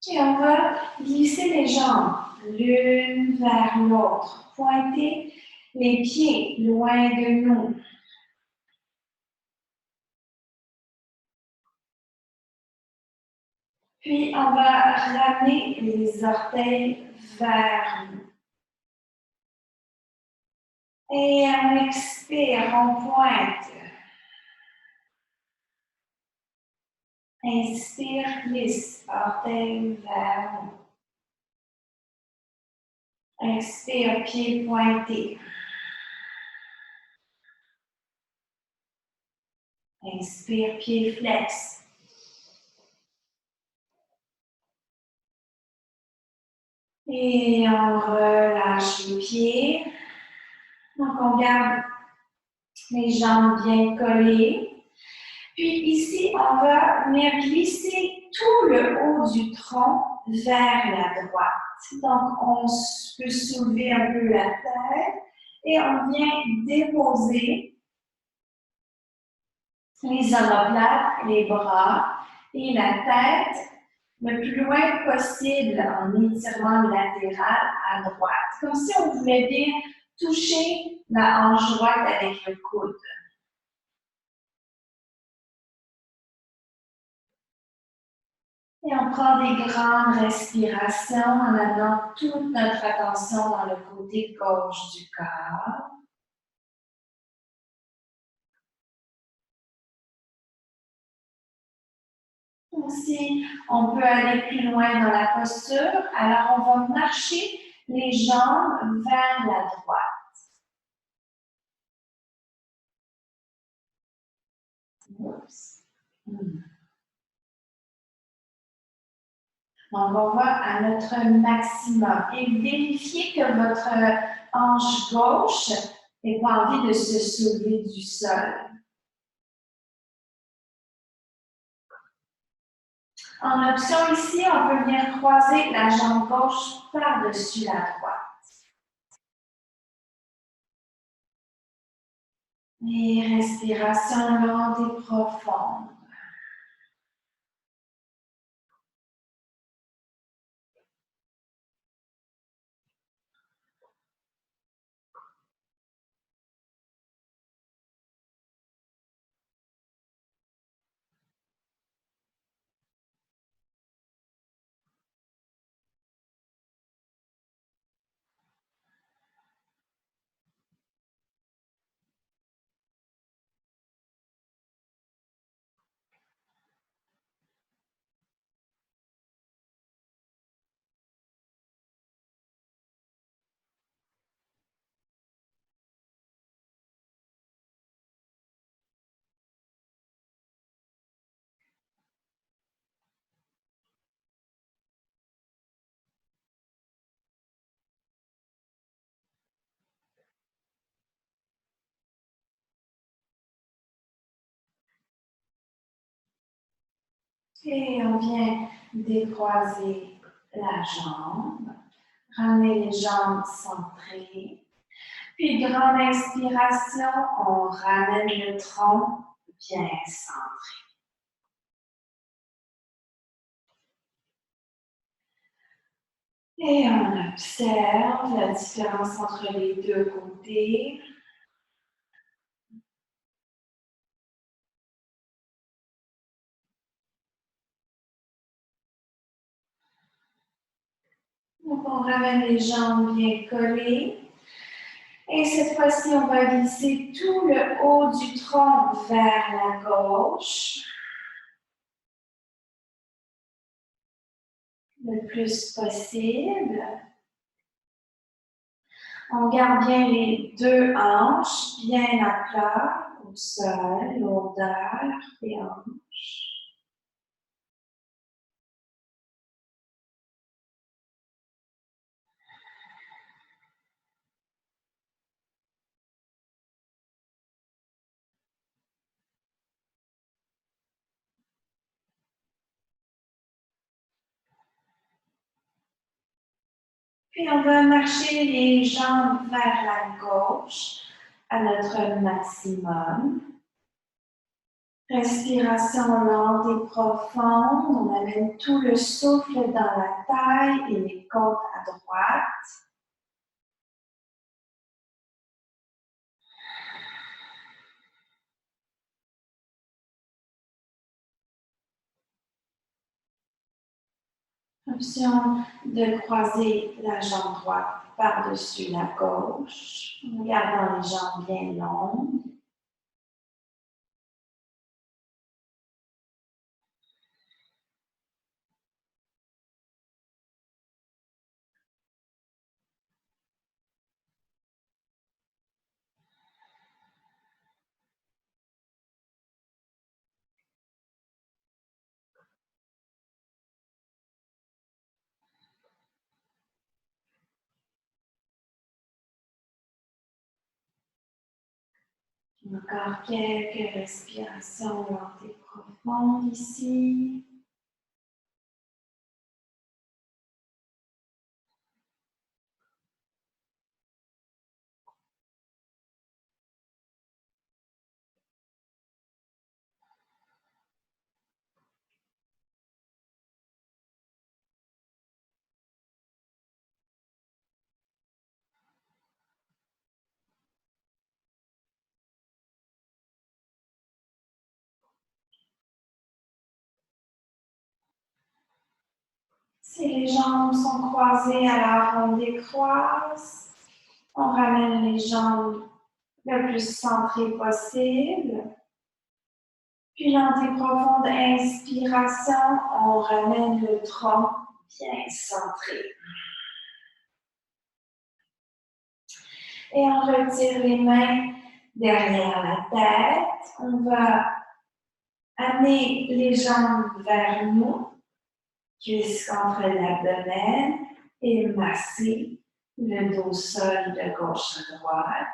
Et on va glisser les jambes l'une vers l'autre, pointer les pieds loin de nous. Puis, on va ramener les orteils vers nous. Et on expire, on pointe. Inspire, glisse, orteil vers nous. Expire, pied pointé. Inspire, pied flex. Et on relâche les pieds. Donc, on garde les jambes bien collées. Puis ici, on va venir glisser tout le haut du tronc vers la droite. Donc, on peut soulever un peu la tête et on vient déposer les omoplates, les bras et la tête le plus loin possible en étirement latéral à droite. Comme si on voulait bien toucher la hanche droite avec le coude. Et on prend des grandes respirations en amenant toute notre attention dans le côté gauche du corps. Aussi, on peut aller plus loin dans la posture. Alors, on va marcher les jambes vers la droite. Oups. Donc, on va à notre maximum et vérifiez que votre hanche gauche n'ait pas envie de se soulever du sol. En option ici, on peut venir croiser la jambe gauche par-dessus la droite. Et respiration lente et profonde. Et on vient décroiser la jambe, ramener les jambes centrées. Puis, grande inspiration, on ramène le tronc bien centré. Et on observe la différence entre les deux côtés. Donc, on ramène les jambes bien collées. Et cette fois-ci, on va glisser tout le haut du tronc vers la gauche. Le plus possible. On garde bien les deux hanches bien à plat au sol, lourdeur des hanches. Puis on va marcher les jambes vers la gauche à notre maximum. Respiration lente et profonde. On amène tout le souffle dans la taille et les côtes à droite. Option de croiser la jambe droite par-dessus la gauche, en gardant les jambes bien longues. Encore quelques respirations lentes et profondes ici. Si les jambes sont croisées à la ronde des croises, on ramène les jambes le plus centrées possible. Puis lente et profonde inspiration, on ramène le tronc bien centré. Et on retire les mains derrière la tête. On va amener les jambes vers nous, cuisses contre l'abdomen et masser le dos sol de gauche à droite.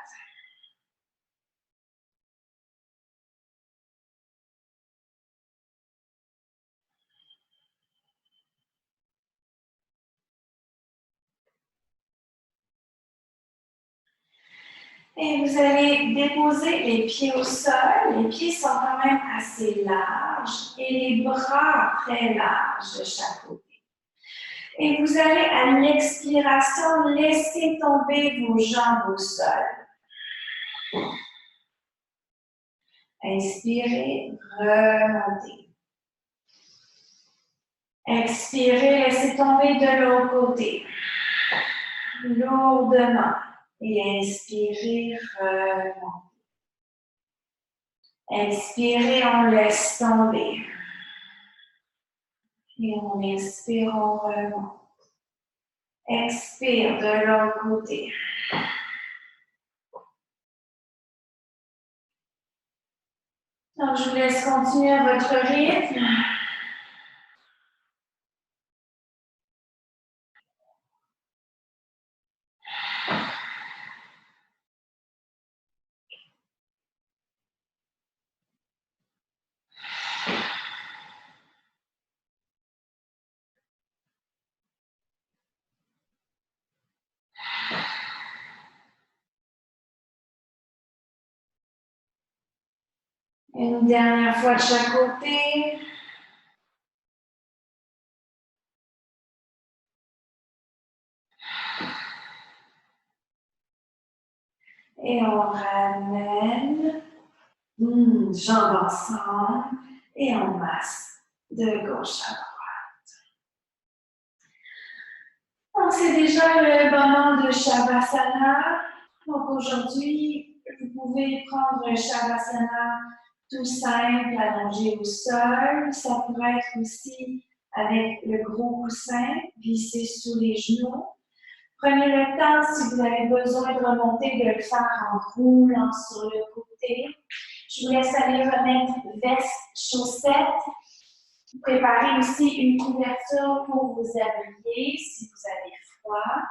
Et vous allez déposer les pieds au sol. Les pieds sont quand même assez larges et les bras très larges de chaque côté. Et vous allez, à l'expiration, laisser tomber vos jambes au sol. Inspirez, remontez. Expirez, laissez tomber de l'autre côté. Lourdement. Et inspirez, remontez. Expirez, on laisse tomber. Et on inspire, on remonte. Expire de l'autre côté. Donc, je vous laisse continuer à votre rythme. Une dernière fois de chaque côté. Et on ramène, jambes ensemble, et on masse de gauche à droite. Donc, c'est déjà le moment de Shavasana. Donc, aujourd'hui, vous pouvez prendre un Shavasana tout simple, allongé au sol. Ça pourrait être aussi avec le gros coussin vissé sous les genoux. Prenez le temps, si vous avez besoin de remonter, de le faire en roulant sur le côté. Je vous laisse aller remettre veste, chaussettes. Préparez aussi une couverture pour vous abriter si vous avez froid.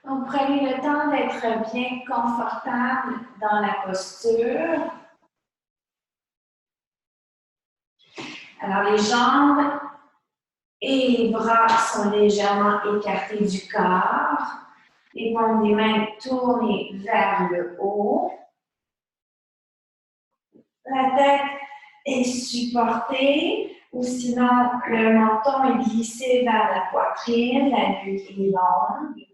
Donc, prenez le temps d'être bien confortable dans la posture. Alors, les jambes et les bras sont légèrement écartés du corps. Les paumes des mains tournées vers le haut. La tête est supportée ou sinon le menton est glissé vers la poitrine, la nuque est longue.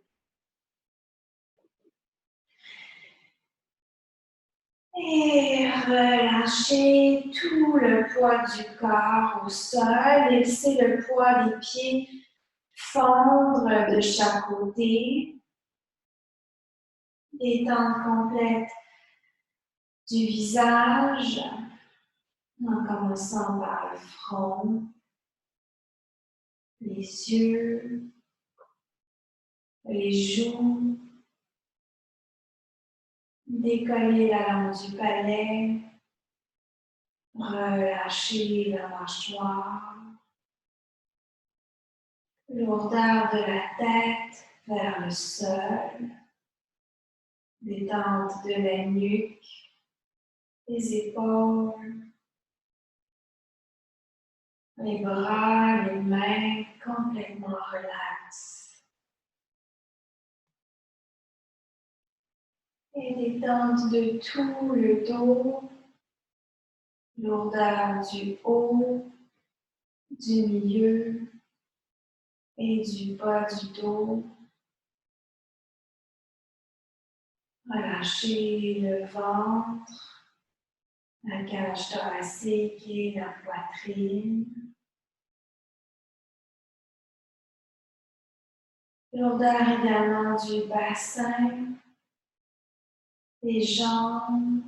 Et relâchez tout le poids du corps au sol. Laissez le poids des pieds fondre de chaque côté. Détente complète du visage, en commençant par le front, les yeux, les joues. Décollez la langue du palais. Relâchez la mâchoire. Lourdeur de la tête vers le sol. Détente de la nuque, les épaules, les bras, les mains complètement relax. Et détente de tout le dos, lourdeur du haut, du milieu et du bas du dos. Relâchez le ventre, la cage thoracique et la poitrine. Lourdeur également du bassin, des jambes,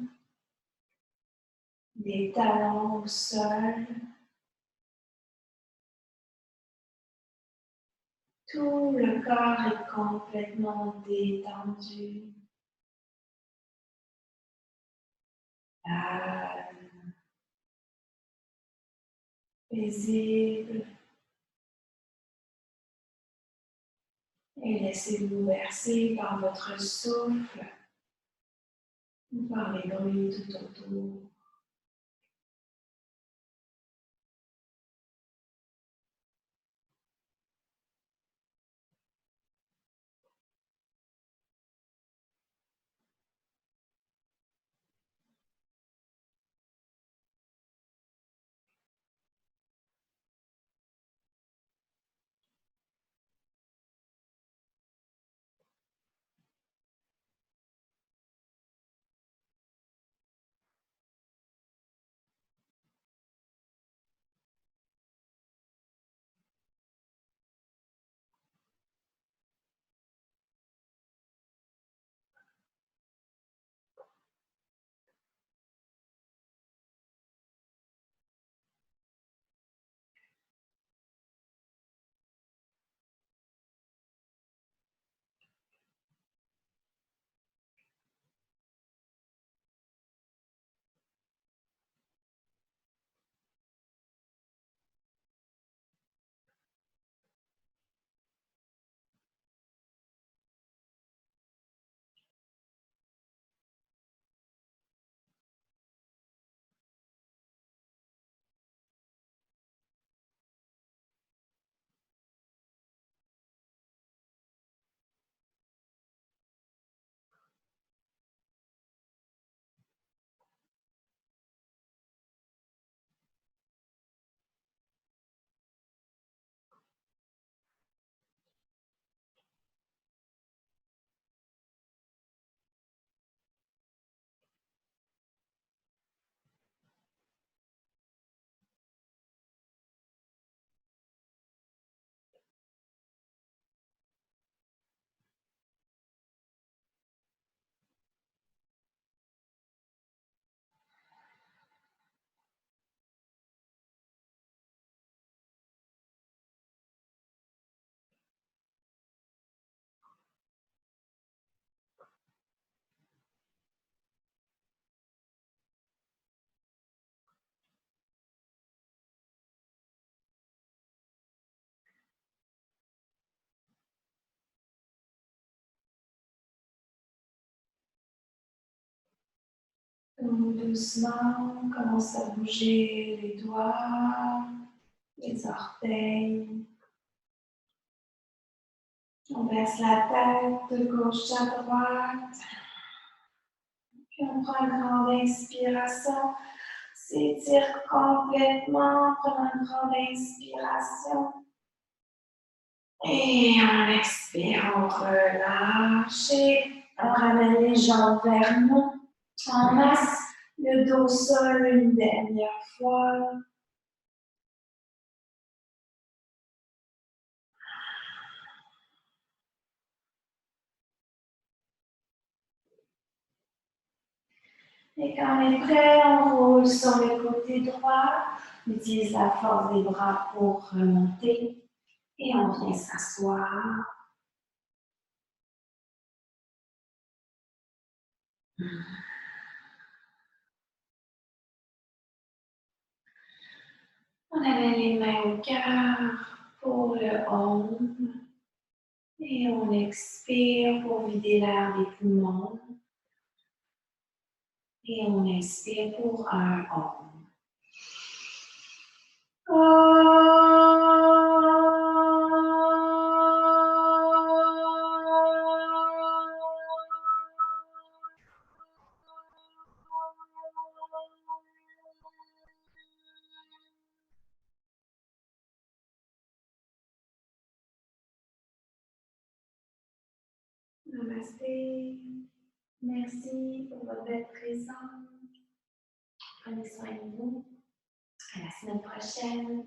des talons au sol. Tout le corps est complètement détendu. Calme, paisible. Et laissez-vous bercer par votre souffle ou par les bruits tout autour. Doucement, commence à bouger les doigts, les orteils. On baisse la tête de gauche à droite. Puis on prend une grande inspiration. S'étire complètement. Prenons une grande inspiration. Et on expire, on relâche. Et on ramène les jambes vers nous. On masse le dos au sol une dernière fois. Et quand on est prêt, on roule sur le côté droit. On utilise la force des bras pour remonter. Et on vient s'asseoir. On amène les mains au cœur pour le home. Et on expire pour vider l'air des poumons. Et on inspire pour un home. Namasté. Merci pour votre belle présence. Prenez soin de vous. À la semaine prochaine.